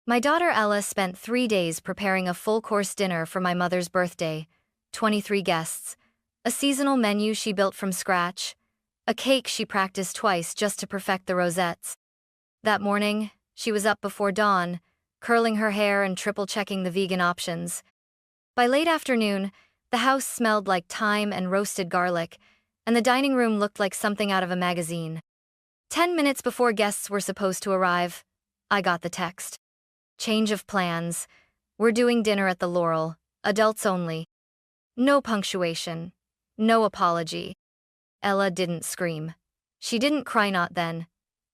My daughter Ella spent 3 days preparing a full-course dinner for my mother's birthday, 23 guests, a seasonal menu she built from scratch, a cake she practiced twice just to perfect the rosettes. That morning, she was up before dawn, curling her hair and triple-checking the vegan options. By late afternoon, the house smelled like thyme and roasted garlic, and the dining room looked like something out of a magazine. 10 minutes before guests were supposed to arrive, I got the text. Change of plans. We're doing dinner at the Laurel, adults only. No punctuation. No apology. Ella didn't scream. She didn't cry, not then.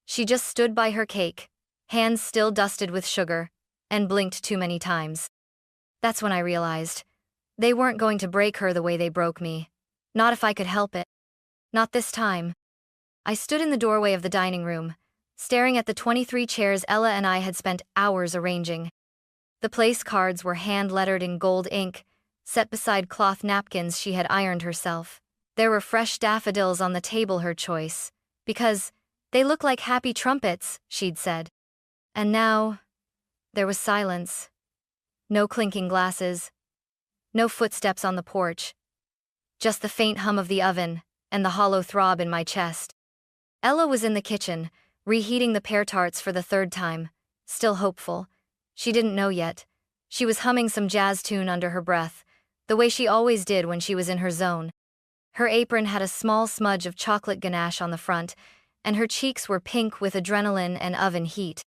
She just stood by her cake, hands still dusted with sugar, and blinked too many times. That's when I realized. They weren't going to break her the way they broke me. Not if I could help it. Not this time. I stood in the doorway of the dining room, staring at the 23 chairs Ella and I had spent hours arranging. The place cards were hand-lettered in gold ink, set beside cloth napkins she had ironed herself. There were fresh daffodils on the table, her choice, because they look like happy trumpets, she'd said. And now, there was silence. No clinking glasses. No footsteps on the porch. Just the faint hum of the oven and the hollow throb in my chest. Ella was in the kitchen, reheating the pear tarts for the third time, still hopeful. She didn't know yet. She was humming some jazz tune under her breath, the way she always did when she was in her zone. Her apron had a small smudge of chocolate ganache on the front, and her cheeks were pink with adrenaline and oven heat.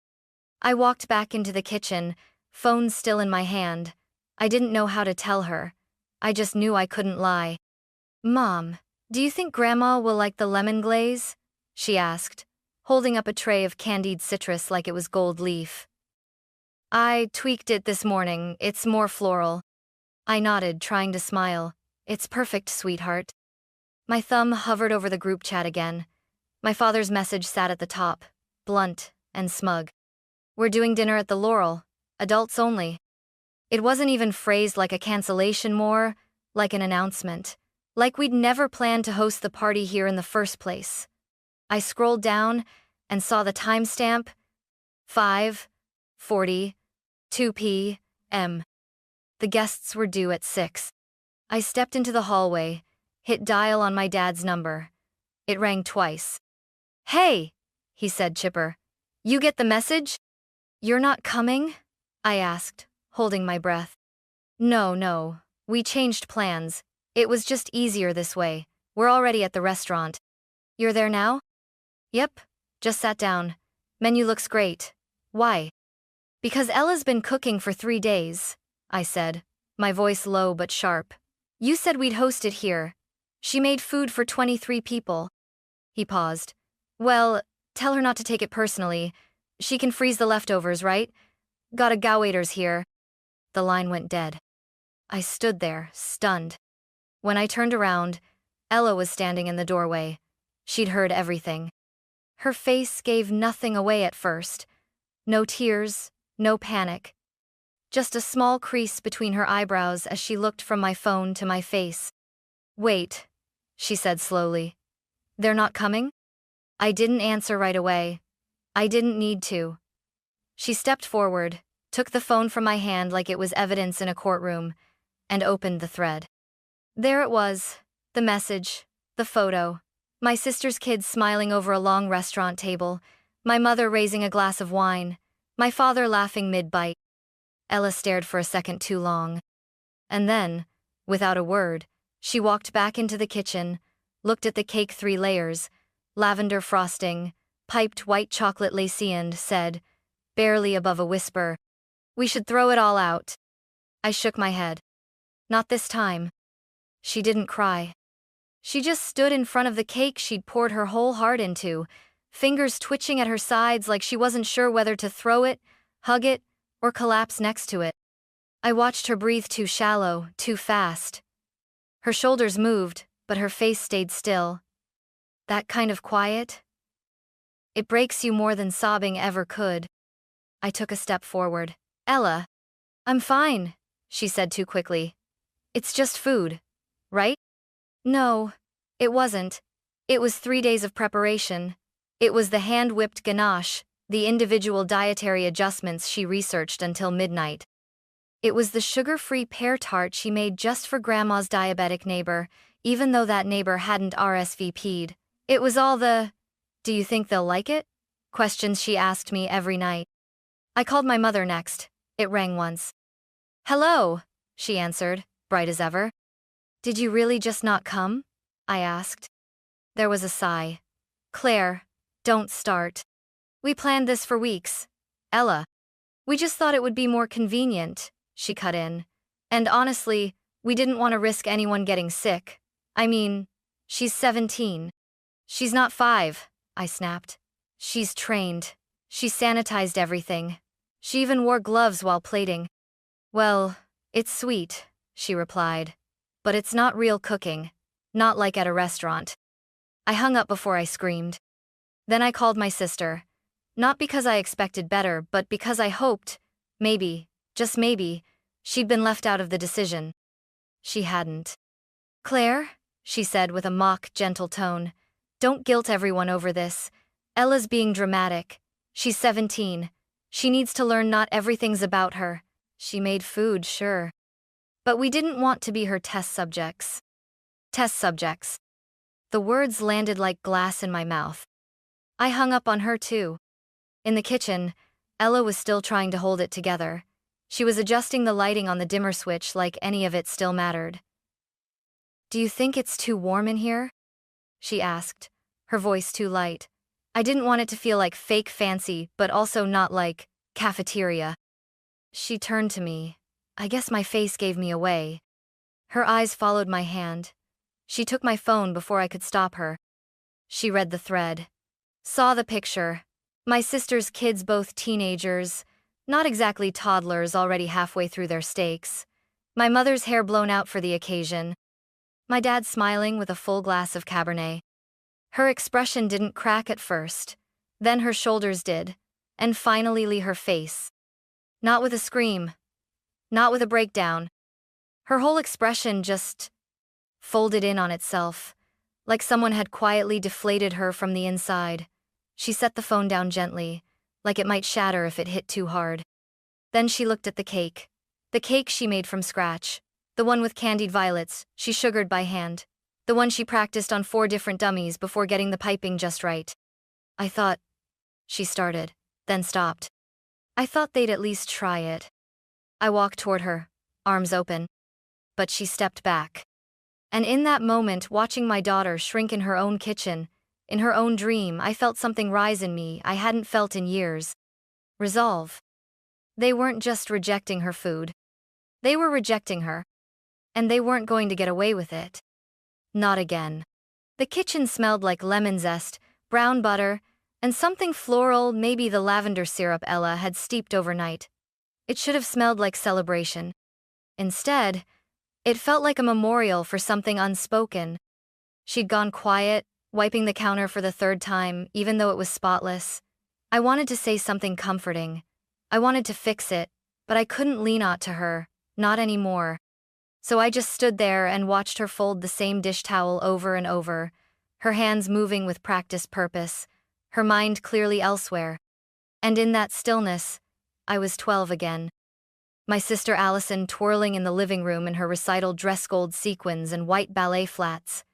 I walked back into the kitchen, phone still in my hand. I didn't know how to tell her. I just knew I couldn't lie. "Mom, do you think Grandma will like the lemon glaze?" she asked, holding up a tray of candied citrus like it was gold leaf. "I tweaked it this morning, it's more floral." I nodded, trying to smile. "It's perfect, sweetheart." My thumb hovered over the group chat again. My father's message sat at the top, blunt and smug. "We're doing dinner at the Laurel, adults only." It wasn't even phrased like a cancellation, more like an announcement. Like we'd never planned to host the party here in the first place. I scrolled down and saw the timestamp, 5:42 p.m. The guests were due at 6. I stepped into the hallway, hit dial on my dad's number. It rang twice. "Hey," he said, chipper. "You get the message?" "You're not coming?" I asked, holding my breath. No, we changed plans. It was just easier this way. We're already at the restaurant." "You're there now?" "Yep, just sat down. Menu looks great." "Why?" "Because Ella's been cooking for 3 days," I said, my voice low but sharp. "You said we'd host it here. She made food for 23 people. He paused. "Well, tell her not to take it personally. She can freeze the leftovers, right? Got a gal waiters here." The line went dead. I stood there, stunned. When I turned around, Ella was standing in the doorway. She'd heard everything. Her face gave nothing away at first. No tears, no panic. Just a small crease between her eyebrows as she looked from my phone to my face. "Wait," she said slowly. "They're not coming?" I didn't answer right away. I didn't need to. She stepped forward, took the phone from my hand like it was evidence in a courtroom, and opened the thread. There it was, the message, the photo. My sister's kids smiling over a long restaurant table, my mother raising a glass of wine, my father laughing mid-bite. Ella stared for a second too long. And then, without a word, she walked back into the kitchen, looked at the cake 3 layers, lavender frosting, piped white chocolate lacy, and said, barely above a whisper, "We should throw it all out." I shook my head. Not this time. She didn't cry. She just stood in front of the cake she'd poured her whole heart into, fingers twitching at her sides like she wasn't sure whether to throw it, hug it, or collapse next to it. I watched her breathe too shallow, too fast. Her shoulders moved, but her face stayed still. That kind of quiet? It breaks you more than sobbing ever could. I took a step forward. "Ella." "I'm fine," she said too quickly. "It's just food, right?" No, it wasn't. It was 3 days of preparation. It was the hand-whipped ganache, the individual dietary adjustments she researched until midnight. It was the sugar-free pear tart she made just for Grandma's diabetic neighbor, even though that neighbor hadn't RSVP'd. It was all the, "Do you think they'll like it?" questions she asked me every night. I called my mother next. It rang once. "Hello," she answered, bright as ever. "Did you really just not come?" I asked. There was a sigh. "Claire, don't start. We planned this for weeks. Ella. We just thought it would be more convenient," she cut in. "And honestly, we didn't want to risk anyone getting sick. I mean, she's 17. She's not 5, I snapped. She's trained. She sanitized everything. She even wore gloves while plating." "Well, it's sweet," she replied. "But it's not real cooking. Not like at a restaurant." I hung up before I screamed. Then I called my sister. Not because I expected better, but because I hoped, maybe, just maybe, she'd been left out of the decision. She hadn't. "Claire," she said with a mock, gentle tone, "don't guilt everyone over this. Ella's being dramatic. She's 17. She needs to learn not everything's about her. She made food, sure. But we didn't want to be her test subjects." Test subjects. The words landed like glass in my mouth. I hung up on her too. In the kitchen, Ella was still trying to hold it together. She was adjusting the lighting on the dimmer switch like any of it still mattered. "Do you think it's too warm in here?" she asked, her voice too light. I didn't want it to feel like fake fancy, but also not like cafeteria. She turned to me. I guess my face gave me away. Her eyes followed my hand. She took my phone before I could stop her. She read the thread. Saw the picture. My sister's kids, both teenagers, not exactly toddlers, already halfway through their steaks. My mother's hair blown out for the occasion. My dad smiling with a full glass of Cabernet. Her expression didn't crack at first. Then her shoulders did. And finally her face. Not with a scream. Not with a breakdown. Her whole expression just folded in on itself, like someone had quietly deflated her from the inside. She set the phone down gently, like it might shatter if it hit too hard. Then she looked at the cake. The cake she made from scratch. The one with candied violets, she sugared by hand. The one she practiced on 4 different dummies before getting the piping just right. "I thought," she started, then stopped. "I thought they'd at least try it." I walked toward her, arms open. But she stepped back. And in that moment, watching my daughter shrink in her own kitchen, in her own dream, I felt something rise in me I hadn't felt in years. Resolve. They weren't just rejecting her food. They were rejecting her. And they weren't going to get away with it. Not again. The kitchen smelled like lemon zest, brown butter, and something floral, maybe the lavender syrup Ella had steeped overnight. It should have smelled like celebration. Instead, it felt like a memorial for something unspoken. She'd gone quiet, wiping the counter for the 3rd time, even though it was spotless. I wanted to say something comforting. I wanted to fix it, but I couldn't lean on to her, not anymore. So I just stood there and watched her fold the same dish towel over and over, her hands moving with practiced purpose, her mind clearly elsewhere. And in that stillness, I was 12 again. My sister Allison twirling in the living room in her recital dress, gold sequins and white ballet flats.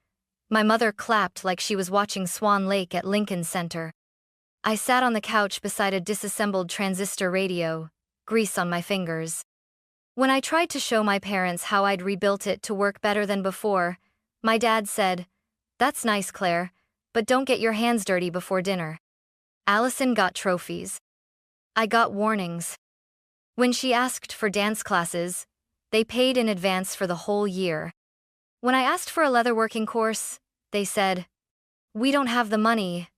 My mother clapped like she was watching Swan Lake at Lincoln Center. I sat on the couch beside a disassembled transistor radio, grease on my fingers. When I tried to show my parents how I'd rebuilt it to work better than before, my dad said, "That's nice, Claire, but don't get your hands dirty before dinner." Allison got trophies. I got warnings. When she asked for dance classes, they paid in advance for the whole year. When I asked for a leatherworking course, they said, "We don't have the money."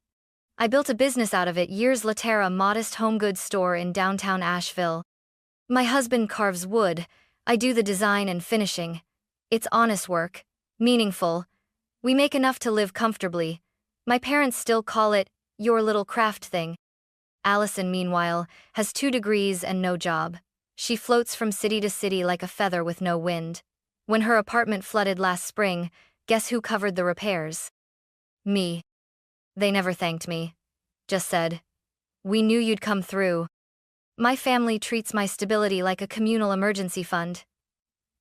I built a business out of it years later, a modest home goods store in downtown Asheville. My husband carves wood, I do the design and finishing. It's honest work, meaningful. We make enough to live comfortably. My parents still call it, "your little craft thing." Allison, meanwhile, has 2 degrees and no job. She floats from city to city like a feather with no wind. When her apartment flooded last spring, guess who covered the repairs? Me. They never thanked me. Just said, We knew you'd come through. My family treats my stability like a communal emergency fund.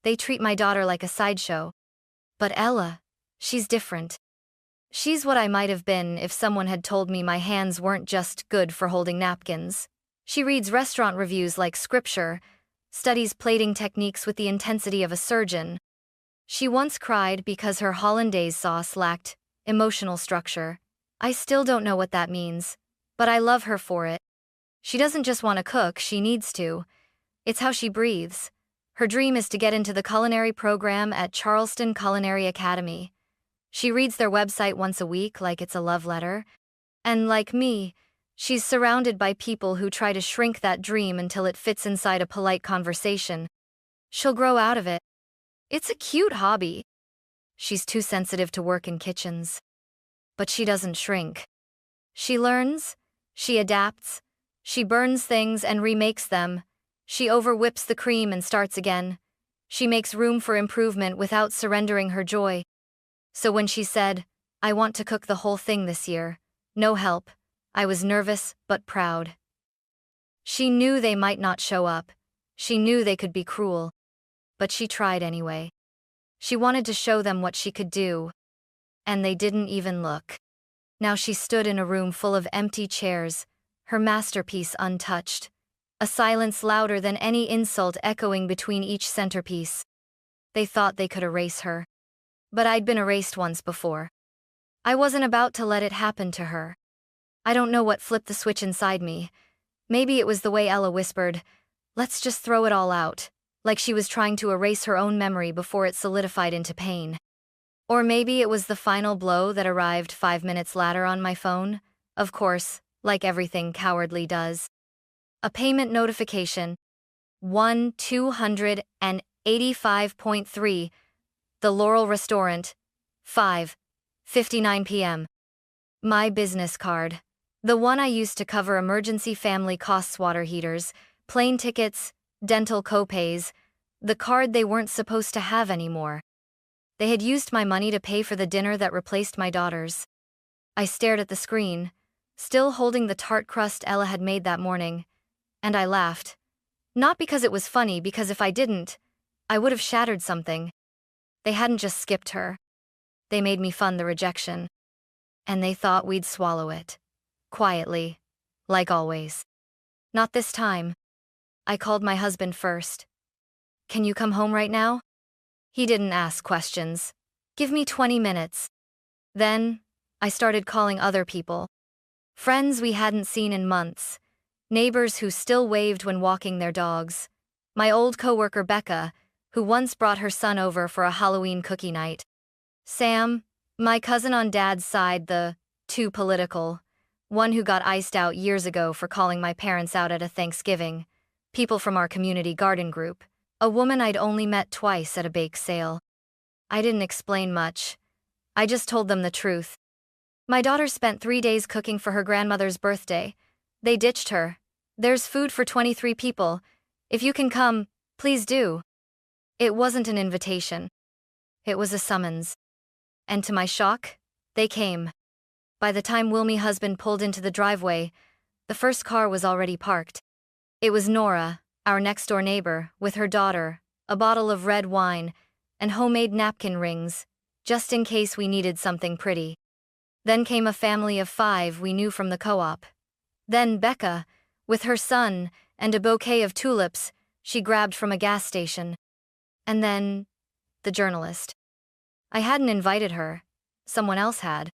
They treat my daughter like a sideshow. But Ella, she's different. She's what I might have been if someone had told me my hands weren't just good for holding napkins. She reads restaurant reviews like scripture, studies plating techniques with the intensity of a surgeon. She once cried because her hollandaise sauce lacked emotional structure. I still don't know what that means, but I love her for it. She doesn't just want to cook, she needs to. It's how she breathes. Her dream is to get into the culinary program at Charleston Culinary Academy. She reads their website once a week like it's a love letter. And like me, she's surrounded by people who try to shrink that dream until it fits inside a polite conversation. She'll grow out of it. It's a cute hobby. She's too sensitive to work in kitchens. But she doesn't shrink. She learns, she adapts, she burns things and remakes them. She overwhips the cream and starts again. She makes room for improvement without surrendering her joy. So when she said, "I want to cook the whole thing this year, no help," I was nervous but proud. She knew they might not show up. She knew they could be cruel. But she tried anyway. She wanted to show them what she could do. And they didn't even look. Now she stood in a room full of empty chairs, her masterpiece untouched. A silence louder than any insult echoing between each centerpiece. They thought they could erase her. But I'd been erased once before. I wasn't about to let it happen to her. I don't know what flipped the switch inside me. Maybe it was the way Ella whispered, "Let's just throw it all out," like she was trying to erase her own memory before it solidified into pain. Or maybe it was the final blow that arrived 5 minutes later on my phone, of course, like everything cowardly does. A payment notification. 285.3. The Laurel Restaurant. 5:59 p.m. My business card. The one I used to cover emergency family costs, water heaters, plane tickets, dental copays. The card they weren't supposed to have anymore. They had used my money to pay for the dinner that replaced my daughter's. I stared at the screen, still holding the tart crust Ella had made that morning, and I laughed. Not because it was funny, because if I didn't, I would have shattered something. They hadn't just skipped her. They made me fund the rejection. And they thought we'd swallow it. Quietly. Like always. Not this time. I called my husband first. "Can you come home right now?" He didn't ask questions. "Give me 20 minutes. Then, I started calling other people. Friends we hadn't seen in months. Neighbors who still waved when walking their dogs. My old coworker Becca, who once brought her son over for a Halloween cookie night. Sam, my cousin on Dad's side, the too political one who got iced out years ago for calling my parents out at a Thanksgiving. People from our community garden group. A woman I'd only met twice at a bake sale. I didn't explain much. I just told them the truth. My daughter spent 3 days cooking for her grandmother's birthday. They ditched her. There's food for 23 people. If you can come, please do. It wasn't an invitation. It was a summons. And to my shock, they came. By the time Wilmie's husband pulled into the driveway, the first car was already parked. It was Nora, our next-door neighbor, with her daughter, a bottle of red wine, and homemade napkin rings, just in case we needed something pretty. Then came a family of 5 we knew from the co-op. Then Becca, with her son, and a bouquet of tulips she grabbed from a gas station. And then, the journalist. I hadn't invited her. Someone else had.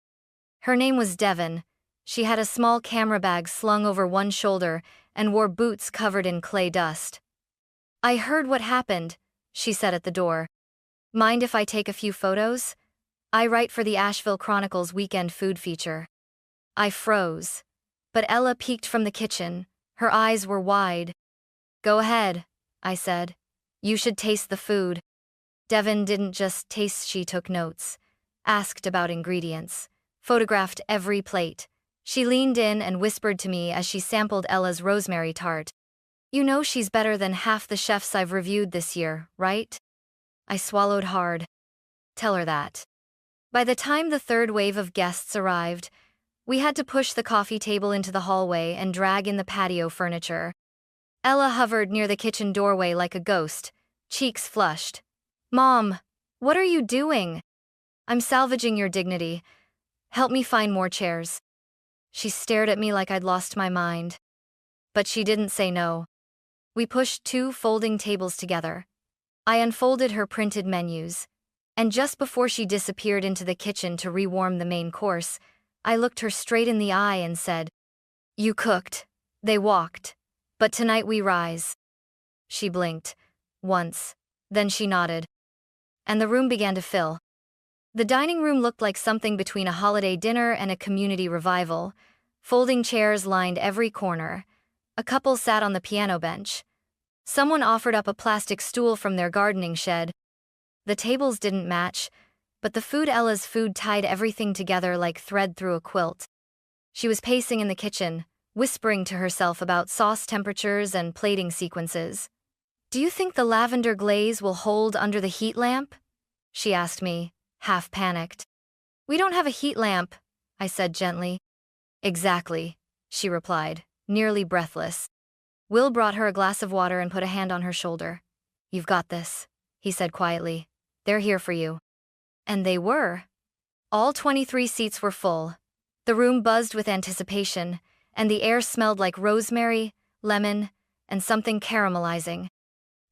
Her name was Devon. She had a small camera bag slung over one shoulder and wore boots covered in clay dust. "I heard what happened," she said at the door. "Mind if I take a few photos? I write for the Asheville Chronicle's weekend food feature." I froze. But Ella peeked from the kitchen. Her eyes were wide. "Go ahead," I said. "You should taste the food." Devon didn't just taste, she took notes, asked about ingredients, photographed every plate. She leaned in and whispered to me as she sampled Ella's rosemary tart. "You know she's better than half the chefs I've reviewed this year, right?" I swallowed hard. "Tell her that." By the time the third wave of guests arrived, We had to push the coffee table into the hallway and drag in the patio furniture. Ella hovered near the kitchen doorway like a ghost, cheeks flushed. "Mom, what are you doing?" "I'm salvaging your dignity. Help me find more chairs." She stared at me like I'd lost my mind. But she didn't say no. We pushed 2 folding tables together. I unfolded her printed menus. And just before she disappeared into the kitchen to rewarm the main course, I looked her straight in the eye and said, "You cooked. They walked. But tonight we rise." She blinked. Once. Then she nodded. And the room began to fill. The dining room looked like something between a holiday dinner and a community revival. Folding chairs lined every corner. A couple sat on the piano bench. Someone offered up a plastic stool from their gardening shed. The tables didn't match, but Ella's food tied everything together like thread through a quilt. She was pacing in the kitchen, whispering to herself about sauce temperatures and plating sequences. "Do you think the lavender glaze will hold under the heat lamp?" she asked me, half panicked. "We don't have a heat lamp," I said gently. "Exactly," she replied, nearly breathless. Will brought her a glass of water and put a hand on her shoulder. "You've got this," he said quietly. "They're here for you." And they were. All 23 seats were full. The room buzzed with anticipation, and the air smelled like rosemary, lemon, and something caramelizing.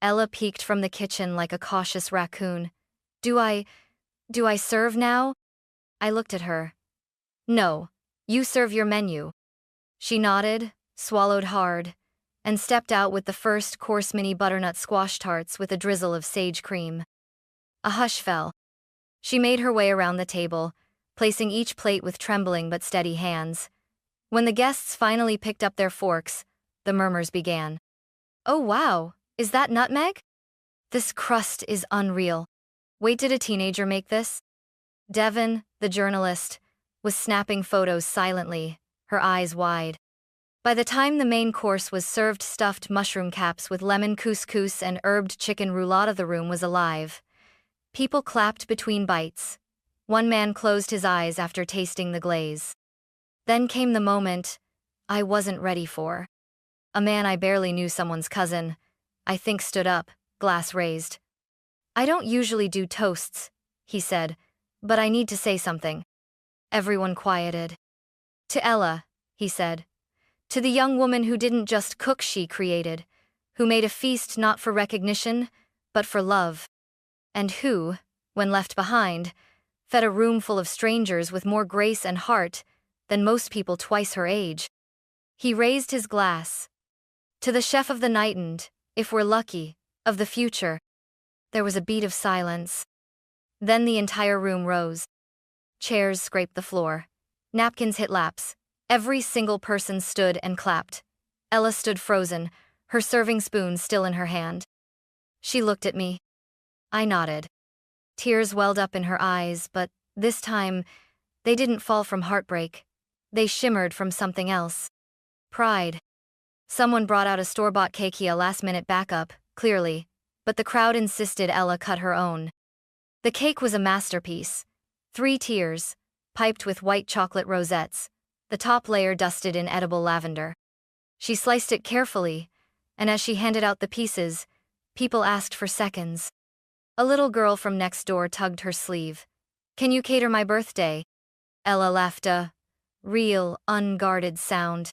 Ella peeked from the kitchen like a cautious raccoon. Do I serve now?" I looked at her. "No, you serve your menu." She nodded, swallowed hard, and stepped out with the first course mini butternut squash tarts with a drizzle of sage cream. A hush fell. She made her way around the table, placing each plate with trembling but steady hands. When the guests finally picked up their forks, the murmurs began. "Oh wow, is that nutmeg? This crust is unreal. Wait, did a teenager make this?" Devon, the journalist, was snapping photos silently, her eyes wide. By the time the main course was served, stuffed mushroom caps with lemon couscous and herbed chicken roulade, the room was alive. People clapped between bites. One man closed his eyes after tasting the glaze. Then came the moment I wasn't ready for. A man I barely knew, someone's cousin, I think, stood up, glass raised. "I don't usually do toasts," he said, "but I need to say something." Everyone quieted. "To Ella," he said. "To the young woman who didn't just cook, she created. Who made a feast not for recognition, but for love. And who, when left behind, fed a room full of strangers with more grace and heart than most people twice her age." He raised his glass. "To the chef of the night and, if we're lucky, of the future." There was a beat of silence. Then the entire room rose. Chairs scraped the floor. Napkins hit laps. Every single person stood and clapped. Ella stood frozen, her serving spoon still in her hand. She looked at me. I nodded. Tears welled up in her eyes, but this time, they didn't fall from heartbreak. They shimmered from something else. Pride. Someone brought out a store-bought cake, a last-minute backup, clearly, but the crowd insisted Ella cut her own. The cake was a masterpiece. 3 tiers, piped with white chocolate rosettes, the top layer dusted in edible lavender. She sliced it carefully, and as she handed out the pieces, people asked for seconds. A little girl from next door tugged her sleeve. "Can you cater my birthday?" Ella laughed, a real, unguarded sound.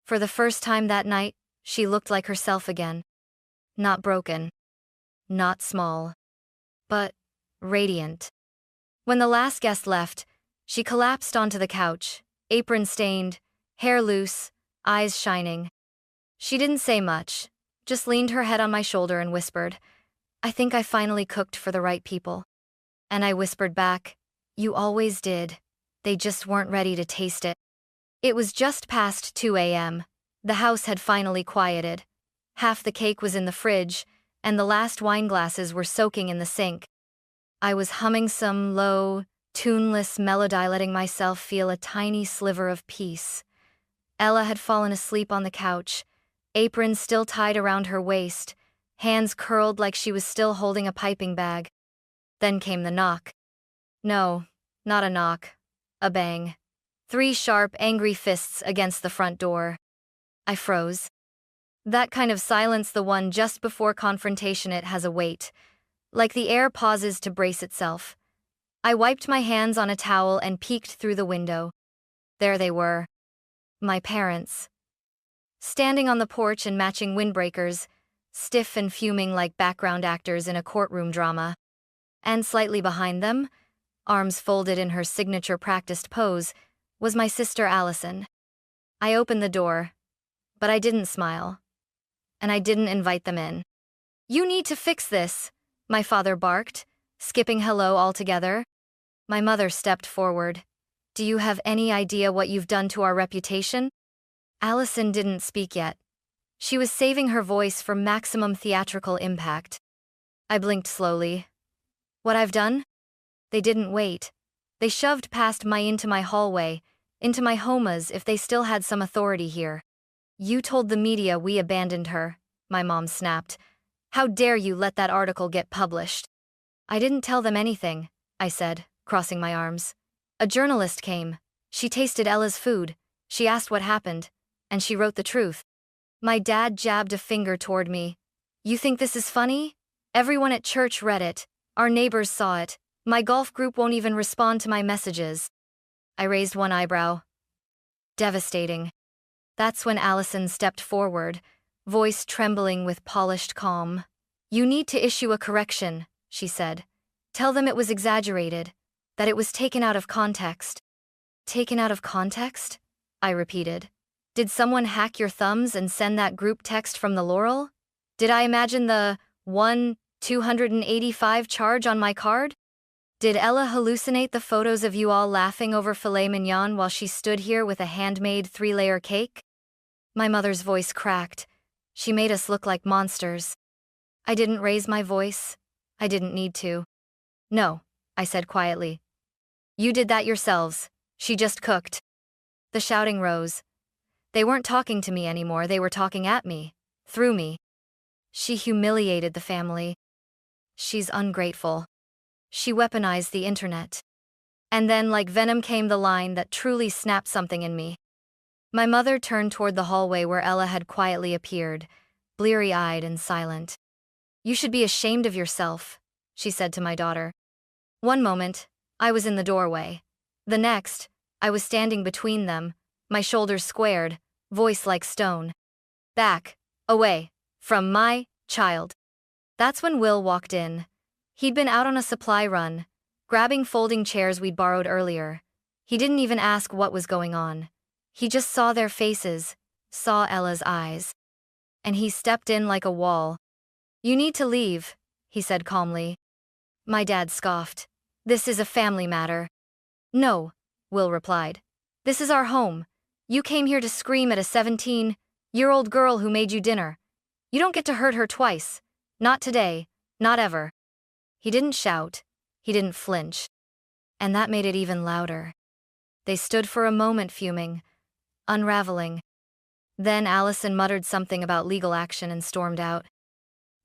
For the first time that night, she looked like herself again. Not broken. Not small. But radiant. When the last guest left, she collapsed onto the couch, apron stained, hair loose, eyes shining. She didn't say much, just leaned her head on my shoulder and whispered, "I think I finally cooked for the right people." And I whispered back, "You always did. They just weren't ready to taste it." It was just past 2 a.m. The house had finally quieted. Half the cake was in the fridge, and the last wine glasses were soaking in the sink. I was humming some low, tuneless melody, letting myself feel a tiny sliver of peace. Ella had fallen asleep on the couch, apron still tied around her waist, hands curled like she was still holding a piping bag. Then came the knock. No, not a knock. A bang. 3 sharp, angry fists against the front door. I froze. That kind of silence, the one just before confrontation, it has a weight. Like the air pauses to brace itself. I wiped my hands on a towel and peeked through the window. There they were. My parents. Standing on the porch in matching windbreakers, stiff and fuming like background actors in a courtroom drama. And slightly behind them, arms folded in her signature practiced pose, was my sister Allison. I opened the door, but I didn't smile. And I didn't invite them in. "You need to fix this," my father barked, skipping hello altogether. My mother stepped forward. "Do you have any idea what you've done to our reputation?" Allison didn't speak yet. She was saving her voice for maximum theatrical impact. I blinked slowly. "What I've done?" They didn't wait. They shoved past me into my hallway, into my home as if they still had some authority here. "You told the media we abandoned her," my mom snapped. "How dare you let that article get published?" "I didn't tell them anything," I said, crossing my arms. "A journalist came. She tasted Ella's food. She asked what happened. And she wrote the truth." My dad jabbed a finger toward me. "You think this is funny? Everyone at church read it. Our neighbors saw it. My golf group won't even respond to my messages." I raised one eyebrow. Devastating. That's when Allison stepped forward, voice trembling with polished calm. "You need to issue a correction," she said. "Tell them it was exaggerated, that it was taken out of context." "Taken out of context?" I repeated. "Did someone hack your thumbs and send that group text from the Laurel? Did I imagine the 1,285 charge on my card? Did Ella hallucinate the photos of you all laughing over filet mignon while she stood here with a handmade 3-layer cake?" My mother's voice cracked. She made us look like monsters. I didn't raise my voice. I didn't need to. "No," I said quietly. "You did that yourselves. She just cooked." The shouting rose. They weren't talking to me anymore, they were talking at me, through me. "She humiliated the family. She's ungrateful. She weaponized the internet." And then, like venom, came the line that truly snapped something in me. My mother turned toward the hallway where Ella had quietly appeared, bleary-eyed and silent. "You should be ashamed of yourself," she said to my daughter. One moment, I was in the doorway. The next, I was standing between them, my shoulders squared, voice like stone. "Back, away, from my child." That's when Will walked in. He'd been out on a supply run, grabbing folding chairs we'd borrowed earlier. He didn't even ask what was going on. He just saw their faces, saw Ella's eyes. And he stepped in like a wall. "You need to leave," he said calmly. My dad scoffed. "This is a family matter." "No," Will replied. "This is our home. You came here to scream at a 17-year-old girl who made you dinner. You don't get to hurt her twice. Not today, not ever." He didn't shout. He didn't flinch. And that made it even louder. They stood for a moment fuming, unraveling. Then Allison muttered something about legal action and stormed out.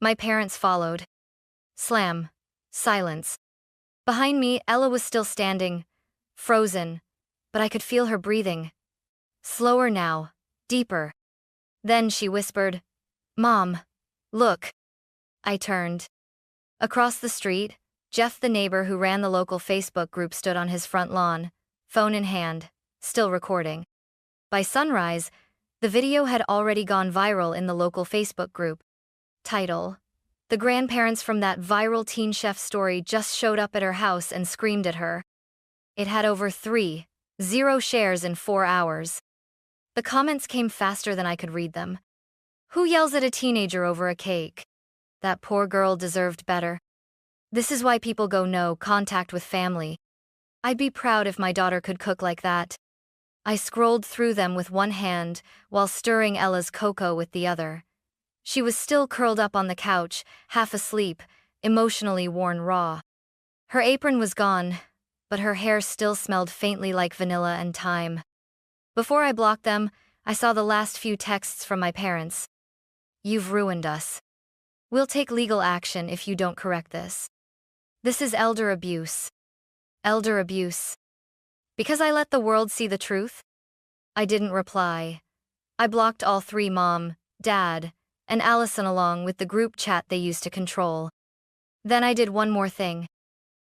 My parents followed. Slam. Silence. Behind me, Ella was still standing, frozen, but I could feel her breathing. Slower now, deeper. Then she whispered, "Mom, look." I turned. Across the street, Jeff, the neighbor who ran the local Facebook group, stood on his front lawn, phone in hand, still recording. By sunrise, the video had already gone viral in the local Facebook group. Title: "The grandparents from that viral Teen Chef story just showed up at her house and screamed at her." It had over 3.0 shares in 4 hours. The comments came faster than I could read them. "Who yells at a teenager over a cake? That poor girl deserved better. This is why people go no contact with family. I'd be proud if my daughter could cook like that." I scrolled through them with one hand while stirring Ella's cocoa with the other. She was still curled up on the couch, half asleep, emotionally worn raw. Her apron was gone, but her hair still smelled faintly like vanilla and thyme. Before I blocked them, I saw the last few texts from my parents. "You've ruined us. We'll take legal action if you don't correct this. This is elder abuse. Elder abuse." Because I let the world see the truth? I didn't reply. I blocked all three: Mom, Dad, and Allison, along with the group chat they used to control. Then I did one more thing.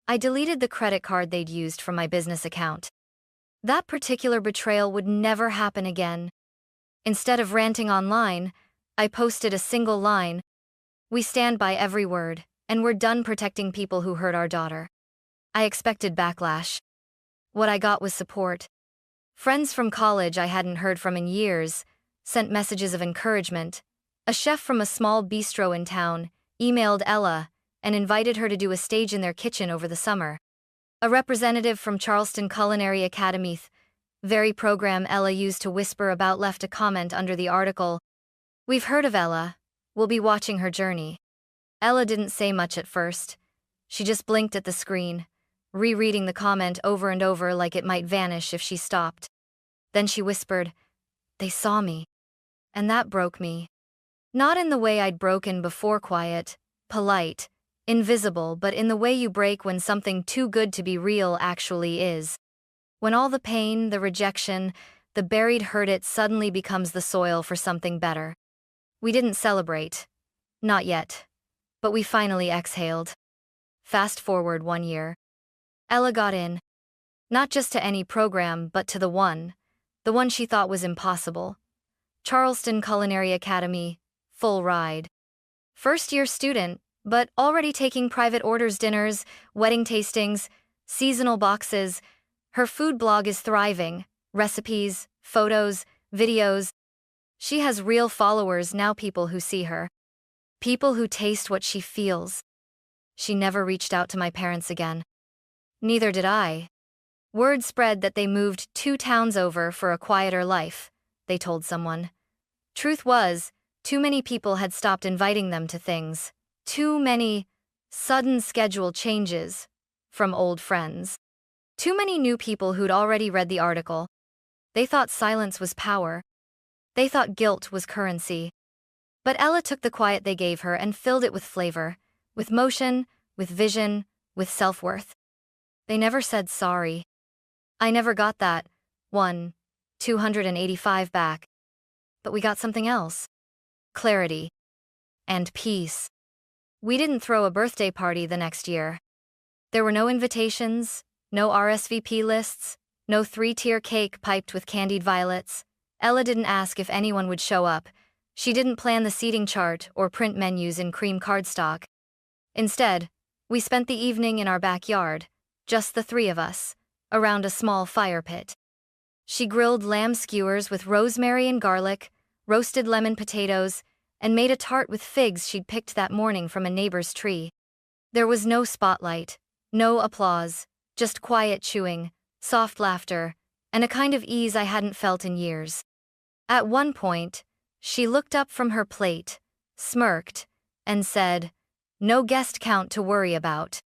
I deleted the credit card they'd used from my business account. That particular betrayal would never happen again. Instead of ranting online, I posted a single line: "We stand by every word, and we're done protecting people who hurt our daughter." I expected backlash. What I got was support. Friends from college I hadn't heard from in years sent messages of encouragement. A chef from a small bistro in town emailed Ella and invited her to do a stage in their kitchen over the summer. A representative from Charleston Culinary Academy, very program Ella used to whisper about, left a comment under the article: "We've heard of Ella. We'll be watching her journey." Ella didn't say much at first. She just blinked at the screen, rereading the comment over and over like it might vanish if she stopped. Then she whispered, "They saw me." And that broke me. Not in the way I'd broken before: quiet, polite, invisible, but in the way you break when something too good to be real actually is. When all the pain, the rejection, the buried hurt, it suddenly becomes the soil for something better. We didn't celebrate. Not yet. But we finally exhaled. Fast forward 1 year. Ella got in. Not just to any program, but to the one she thought was impossible. Charleston Culinary Academy, full ride. First-year student, but already taking private orders, dinners, wedding tastings, seasonal boxes. Her food blog is thriving. Recipes, photos, videos. She has real followers now, people who see her. People who taste what she feels. She never reached out to my parents again. Neither did I. Word spread that they moved 2 towns over for a quieter life, they told someone. Truth was, too many people had stopped inviting them to things. Too many sudden schedule changes from old friends. Too many new people who'd already read the article. They thought silence was power. They thought guilt was currency. But Ella took the quiet they gave her and filled it with flavor, with motion, with vision, with self-worth. They never said sorry. I never got that 285 back. But we got something else. Clarity. And peace. We didn't throw a birthday party the next year. There were no invitations, no RSVP lists, no 3-tier cake piped with candied violets. Ella didn't ask if anyone would show up. She didn't plan the seating chart or print menus in cream cardstock. Instead, we spent the evening in our backyard, just the 3 of us, around a small fire pit. She grilled lamb skewers with rosemary and garlic, roasted lemon potatoes, and made a tart with figs she'd picked that morning from a neighbor's tree. There was no spotlight, no applause, just quiet chewing, soft laughter, and a kind of ease I hadn't felt in years. At one point, she looked up from her plate, smirked, and said, "No guest count to worry about."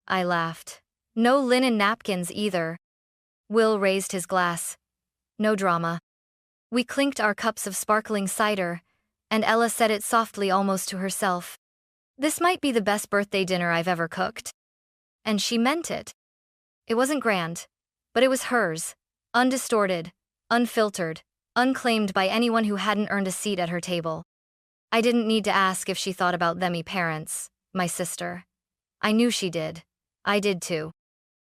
I laughed. "No linen napkins either." Will raised his glass. "No drama." We clinked our cups of sparkling cider, and Ella said it softly, almost to herself. "This might be the best birthday dinner I've ever cooked." And she meant it. It wasn't grand, but it was hers, undistorted, unfiltered, unclaimed by anyone who hadn't earned a seat at her table. I didn't need to ask if she thought about them parents, my sister. I knew she did. I did too.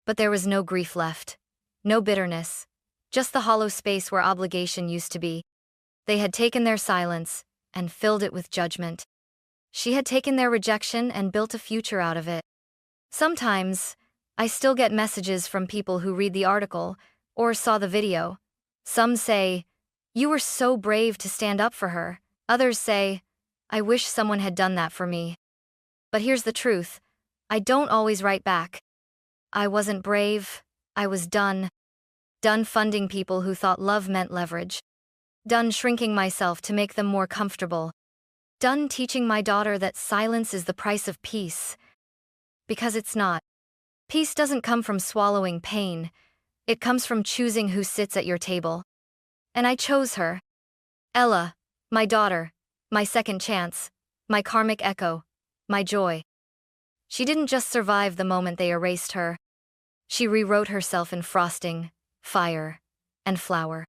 But there was no grief left. No bitterness. Just the hollow space where obligation used to be. They had taken their silence and filled it with judgment. She had taken their rejection and built a future out of it. Sometimes, I still get messages from people who read the article or saw the video. Some say, "You were so brave to stand up for her." Others say, "I wish someone had done that for me." But here's the truth. I don't always write back. I wasn't brave. I was done. Done funding people who thought love meant leverage. Done shrinking myself to make them more comfortable. Done teaching my daughter that silence is the price of peace. Because it's not. Peace doesn't come from swallowing pain. It comes from choosing who sits at your table. And I chose her. Ella, my daughter, my second chance, my karmic echo, my joy. She didn't just survive the moment they erased her. She rewrote herself in frosting, fire, and flour.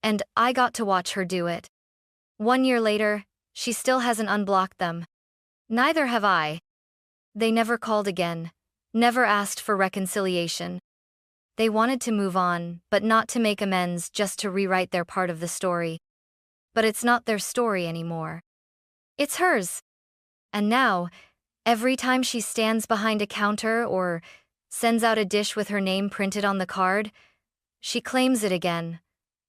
And I got to watch her do it. 1 year later, she still hasn't unblocked them. Neither have I. They never called again, never asked for reconciliation. They wanted to move on, but not to make amends, just to rewrite their part of the story. But it's not their story anymore. It's hers. And now, every time she stands behind a counter or sends out a dish with her name printed on the card, she claims it again.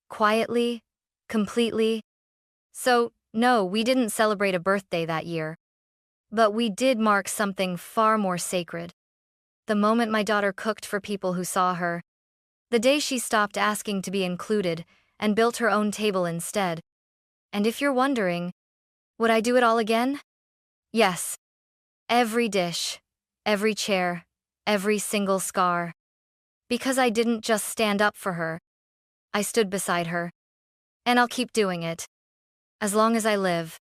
Quietly, completely. So, no, we didn't celebrate a birthday that year. But we did mark something far more sacred. The moment my daughter cooked for people who saw her. The day she stopped asking to be included and built her own table instead. And if you're wondering, would I do it all again? Yes. Every dish, every chair, every single scar. Because I didn't just stand up for her. I stood beside her. And I'll keep doing it. As long as I live.